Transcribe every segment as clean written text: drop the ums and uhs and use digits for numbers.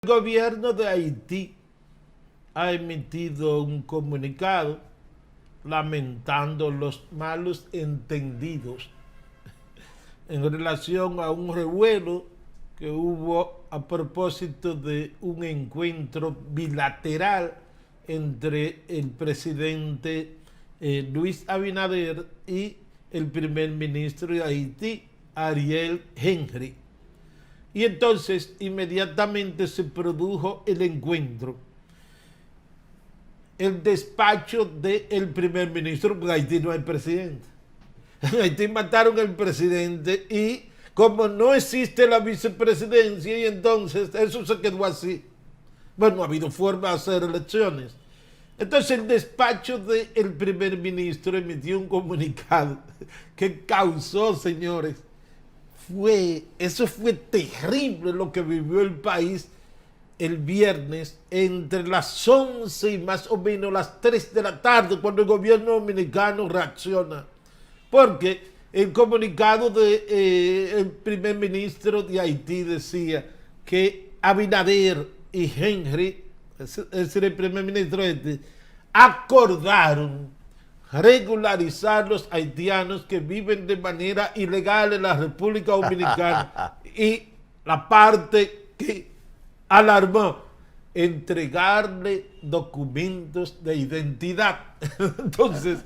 El gobierno de Haití ha emitido un comunicado lamentando los malos entendidos en relación a un revuelo que hubo a propósito de un encuentro bilateral entre el presidente Luis Abinader y el primer ministro de Haití, Ariel Henry. Y entonces inmediatamente se produjo el encuentro. El despacho del primer ministro, porque en Haití no hay presidente. En Haití mataron al presidente y como no existe la vicepresidencia, y entonces eso se quedó así. Bueno, no ha habido forma de hacer elecciones. Entonces el despacho del primer ministro emitió un comunicado que causó, señores, eso fue terrible lo que vivió el país el viernes entre las 11 y más o menos las 3 de la tarde, cuando el gobierno dominicano reacciona. Porque el comunicado del primer ministro de Haití decía que Abinader y Henry, es decir, el primer ministro de Haití, acordaron regularizar los haitianos que viven de manera ilegal en la República Dominicana. Y la parte que alarmó, entregarle documentos de identidad. Entonces,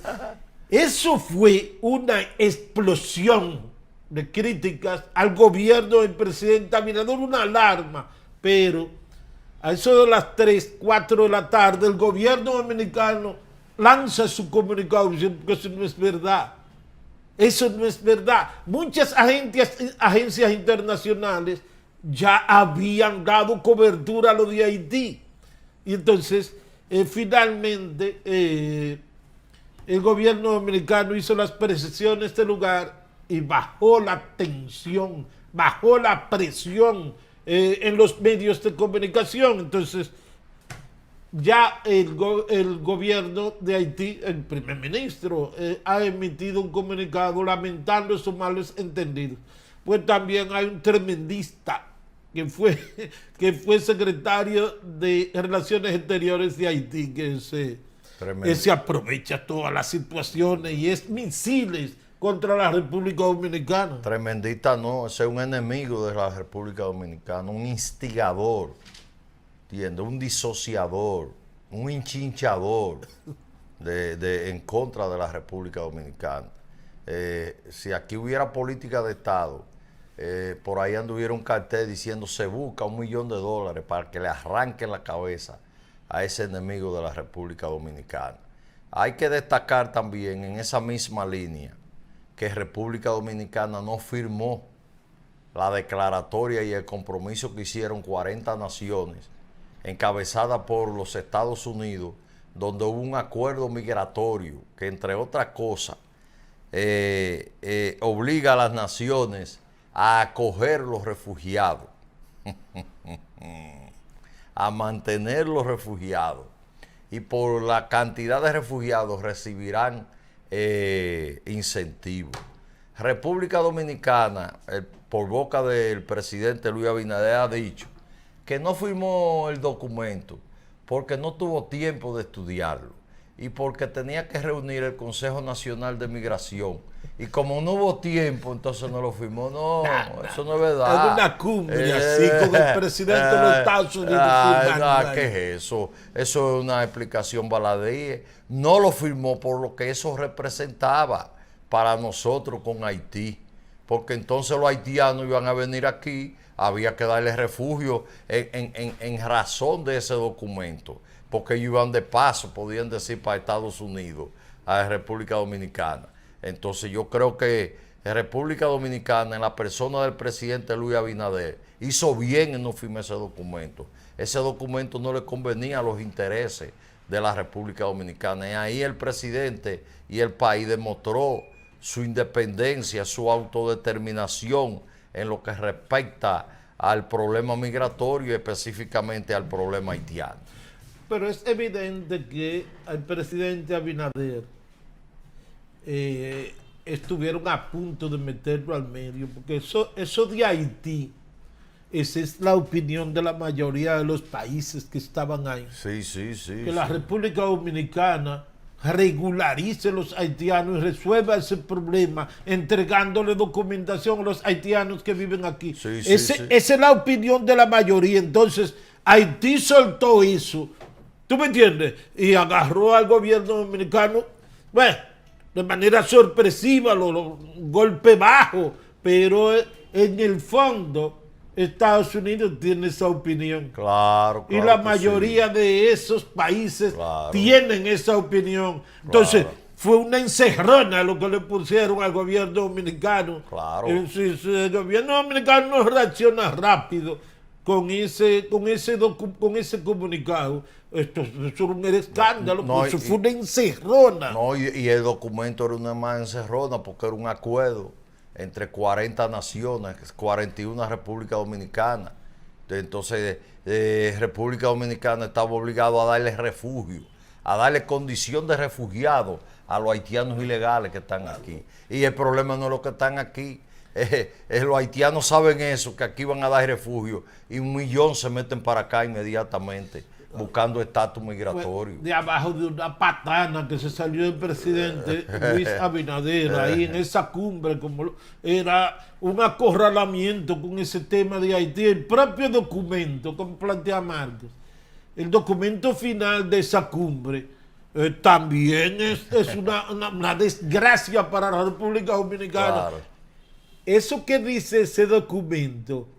eso fue una explosión de críticas al gobierno del presidente Abinader, una alarma. Pero a eso de las 3, 4 de la tarde, el gobierno dominicano lanza su comunicado diciendo que eso no es verdad. Eso no es verdad. Muchas agencias internacionales ya habían dado cobertura a lo de Haití. Y entonces, finalmente, el gobierno dominicano hizo las precisiones de lugar y bajó la tensión, bajó la presión en los medios de comunicación. Entonces, ya el gobierno de Haití, el primer ministro, ha emitido un comunicado lamentando esos malos entendidos. Pues también hay un tremendista que fue secretario de Relaciones Exteriores de Haití, que se aprovecha todas las situaciones y es misiles contra la República Dominicana. Tremendista no, ese es un enemigo de la República Dominicana, un instigador, ¿entiendes? Un disociador, un hinchinchador en contra de la República Dominicana. Si aquí hubiera política de Estado, por ahí anduviera un cartel diciendo se busca $1 millón para que le arranquen la cabeza a ese enemigo de la República Dominicana. Hay que destacar también en esa misma línea que República Dominicana no firmó la declaratoria y el compromiso que hicieron 40 naciones encabezada por los Estados Unidos, donde hubo un acuerdo migratorio que, entre otras cosas, obliga a las naciones a acoger los refugiados, a mantener los refugiados, y por la cantidad de refugiados recibirán incentivos. República Dominicana, por boca del presidente Luis Abinader, ha dicho que no firmó el documento porque no tuvo tiempo de estudiarlo y porque tenía que reunir el Consejo Nacional de Migración. Y como no hubo tiempo, entonces no lo firmó. No, eso no es verdad. Es una cumbre así con el presidente de los Estados Unidos. ¿Qué es eso? Eso es una explicación baladí. No lo firmó por lo que eso representaba para nosotros con Haití. Porque entonces los haitianos iban a venir aquí, había que darles refugio en razón de ese documento, porque ellos iban de paso, podían decir, para Estados Unidos, a la República Dominicana. Entonces yo creo que la República Dominicana, en la persona del presidente Luis Abinader, hizo bien en no firmar ese documento. Ese documento no le convenía a los intereses de la República Dominicana. Y ahí el presidente y el país demostró su independencia, su autodeterminación en lo que respecta al problema migratorio y específicamente al problema haitiano. Pero es evidente que al presidente Abinader estuvieron a punto de meterlo al medio, porque eso de Haití esa es la opinión de la mayoría de los países que estaban ahí. Sí, sí, sí. Que la República Dominicana regularice los haitianos y resuelva ese problema entregándole documentación a los haitianos que viven aquí. Sí, sí, Esa sí. es la opinión de la mayoría. Entonces, Haití soltó eso, ¿tú me entiendes? Y agarró al gobierno dominicano, bueno, de manera sorpresiva, golpe bajo, pero en el fondo Estados Unidos tiene esa opinión. Claro, Y claro la que mayoría de esos países Claro. tienen esa opinión. Entonces, Claro. fue una encerrona lo que le pusieron al gobierno dominicano. Claro. El gobierno dominicano no reacciona rápido con ese comunicado. Esto es un escándalo, No, eso fue una encerrona. No, y el documento era una más encerrona porque era un acuerdo entre 40 naciones, 41 República Dominicana. Entonces, República Dominicana estaba obligado a darle refugio, a darle condición de refugiado a los haitianos ilegales que están aquí. Y el problema no es los que están aquí. Los haitianos saben eso, que aquí van a dar refugio y 1 millón se meten para acá inmediatamente buscando estatus migratorio. De abajo de una patana que se salió el presidente Luis Abinader, ahí en esa cumbre, era un acorralamiento con ese tema de Haití. El propio documento, como plantea Marcos, el documento final de esa cumbre, también es una desgracia para la República Dominicana. Claro. Eso que dice ese documento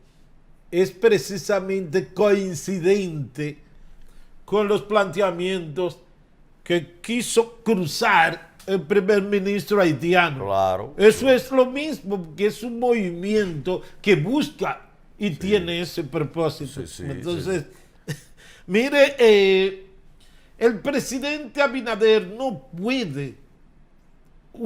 es precisamente coincidente con los planteamientos que quiso cruzar el primer ministro haitiano. Claro. Eso es lo mismo, porque es un movimiento que busca y tiene ese propósito. Sí, sí, Entonces, mire, el presidente Abinader no puede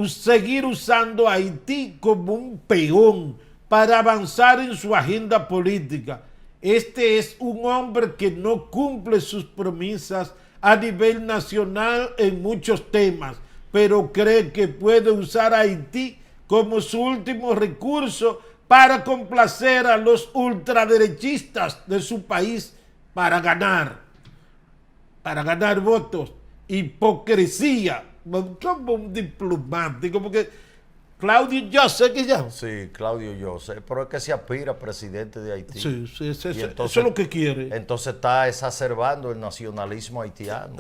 seguir usando a Haití como un peón para avanzar en su agenda política. Este es un hombre que no cumple sus promesas a nivel nacional en muchos temas, pero cree que puede usar a Haití como su último recurso para complacer a los ultraderechistas de su país para ganar votos. Hipocresía, como un diplomático, porque Claudio José que llama. Sí, Claudio José, pero es que se aspira a presidente de Haití. Sí, eso Y es lo que quiere. Entonces está exacerbando el nacionalismo haitiano.